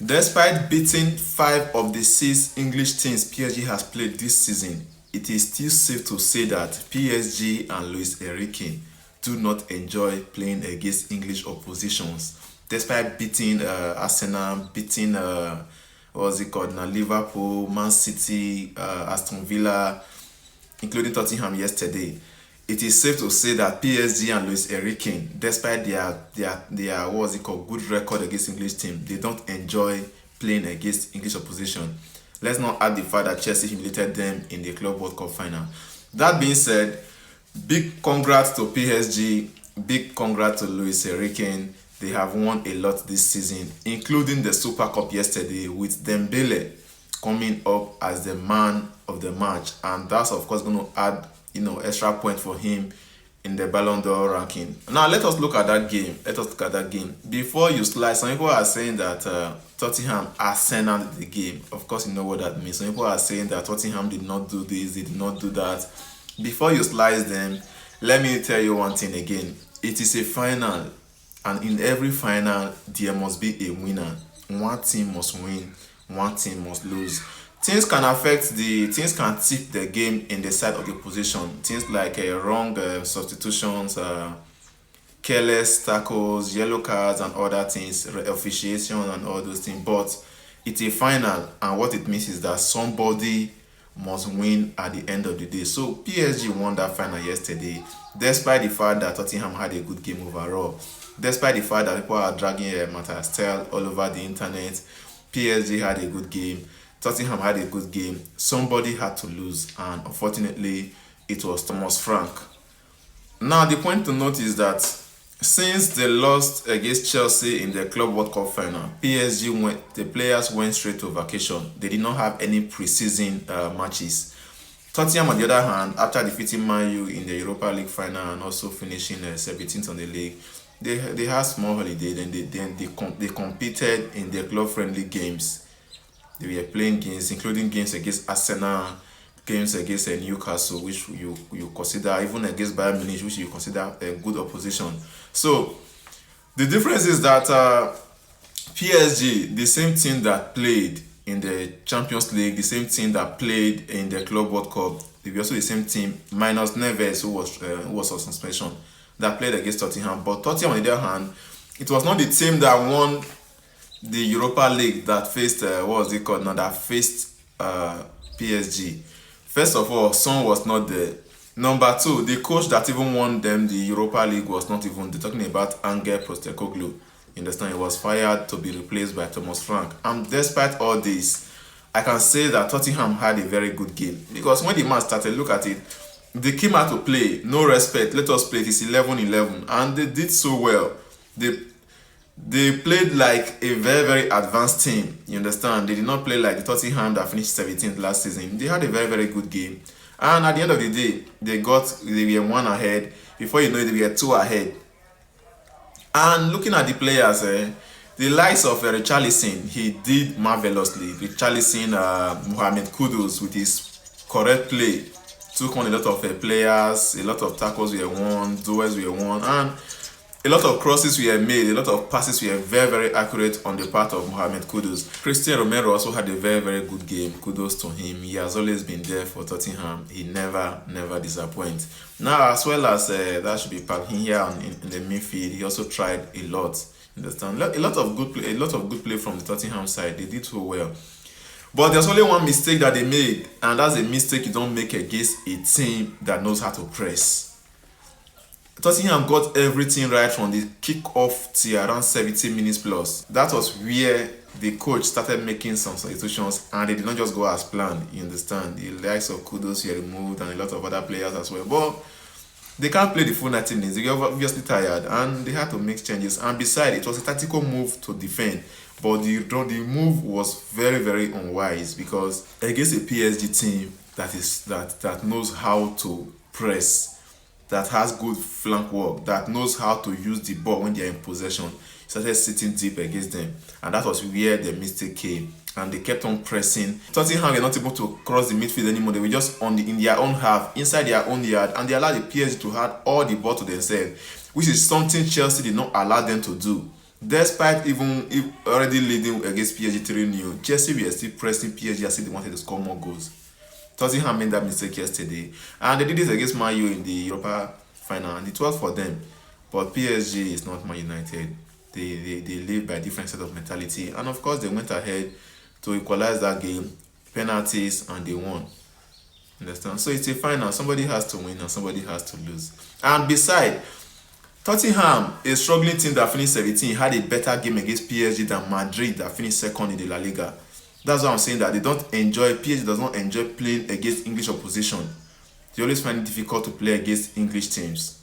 Despite beating 5 of the 6 English teams PSG has played this season, it is still safe to say that PSG and Luis Enrique do not enjoy playing against English oppositions. Despite beating Arsenal, beating what's it called now, Liverpool, Man City, Aston Villa, including Tottenham yesterday, it is safe to say that PSG and Luis Enrique, despite their what's it called good record against English team, they don't enjoy playing against English opposition. Let's not add the fact that Chelsea humiliated them in the Club World Cup final. That being said, big congrats to PSG, big congrats to Luis Enrique. They have won a lot this season, including the Super Cup yesterday with Dembele coming up as the man of the match, and that's of course going to add extra point for him in the Ballon d'Or ranking. Now let us look at that game. Before you slice, some people are saying that Tottenham Arsenal the game. Of course, you know what that means. Some people are saying that Tottenham did not do this, they did not do that. Before you slice them, let me tell you one thing again. It is a final, and in every final there must be a winner. One team must win, one team must lose. Things can tip the game in the side of the opposition. Things like wrong substitutions, careless tackles, yellow cards, and other things, officiation, and all those things. But it's a final, and what it means is that somebody must win at the end of the day. So PSG won that final yesterday, despite the fact that Tottenham had a good game overall. Despite the fact that people are dragging Matthias Tel all over the internet, PSG had a good game. Tottenham had a good game. Somebody had to lose, and unfortunately, it was Thomas Frank. Now, the point to note is that since they lost against Chelsea in the Club World Cup final, the players went straight to vacation. They did not have any preseason matches. Tottenham, on the other hand, after defeating Man U in the Europa League final and also finishing 17th on the league, they had small holiday. Then they competed in their club-friendly games. They were playing games, including games against Arsenal, games against Newcastle, which you consider, even against Bayern Munich, which you consider a good opposition. So the difference is that PSG, the same team that played in the Champions League, the same team that played in the Club World Cup, they were also the same team minus Neves, who was on suspension, that played against Tottenham. But Tottenham, on the other hand, it was not the team that won the Europa League that faced that faced PSG. First of all, Son was not there. Number two, the coach that even won them the Europa League was not even. They're talking about Angel Postecoglou. You understand? He was fired to be replaced by Thomas Frank. And despite all this, I can say that Tottenham had a very good game, because when the match started, look at it. They came out to play, no respect. Let us play. It's 11-11, and they did so well. They played like a very, very advanced team. You understand? They did not play like the Tottenham that finished 17th last season. They had a very, very good game. And at the end of the day, they were 1 ahead. Before you know it, they were 2 ahead. And looking at the players, the likes of Richarlison, he did marvelously. Richarlison, Mohamed Kudus, with his correct play, took on a lot of players. A lot of tackles were won, duels were won, and a lot of crosses were made, a lot of passes were very, very accurate on the part of Mohamed Kudus. Christian Romero also had a very, very good game. Kudos to him. He has always been there for Tottenham. He never disappoints. Now, as well as that should be packed in here in the midfield, he also tried a lot. Understand? A lot of good play from the Tottenham side. They did so well. But there's only one mistake that they made, and that's a mistake you don't make against a team that knows how to press. Tottenham got everything right from the kick-off till around 70 minutes plus. That was where the coach started making some substitutions, and they did not just go as planned. You understand? The likes of Kudus were removed and a lot of other players as well. But they can't play the full 90 minutes. They were obviously tired, and they had to make changes. And besides, it was a tactical move to defend. But the move was very, very unwise, because against a PSG team that knows how to press, that has good flank work, that knows how to use the ball when they are in possession, started sitting deep against them, and that was where the mistake came. And they kept on pressing. Tottenham were not able to cross the midfield anymore. They were just in their own half, inside their own yard, and they allowed the PSG to have all the ball to themselves, which is something Chelsea did not allow them to do. Despite even if already leading against PSG 3-0, Chelsea were still pressing PSG as if they wanted to score more goals. Tottenham made that mistake yesterday, and they did this against Man U in the Europa final, and it worked for them. But PSG is not Man United. They live by a different set of mentality, and of course they went ahead to equalize that game, penalties, and they won. Understand? So it's a final. Somebody has to win and somebody has to lose. And beside, Tottenham, a struggling team that finished 17, had a better game against PSG than Madrid that finished second in the La Liga. That's why I'm saying that PSG does not enjoy playing against English opposition. They always find it difficult to play against English teams.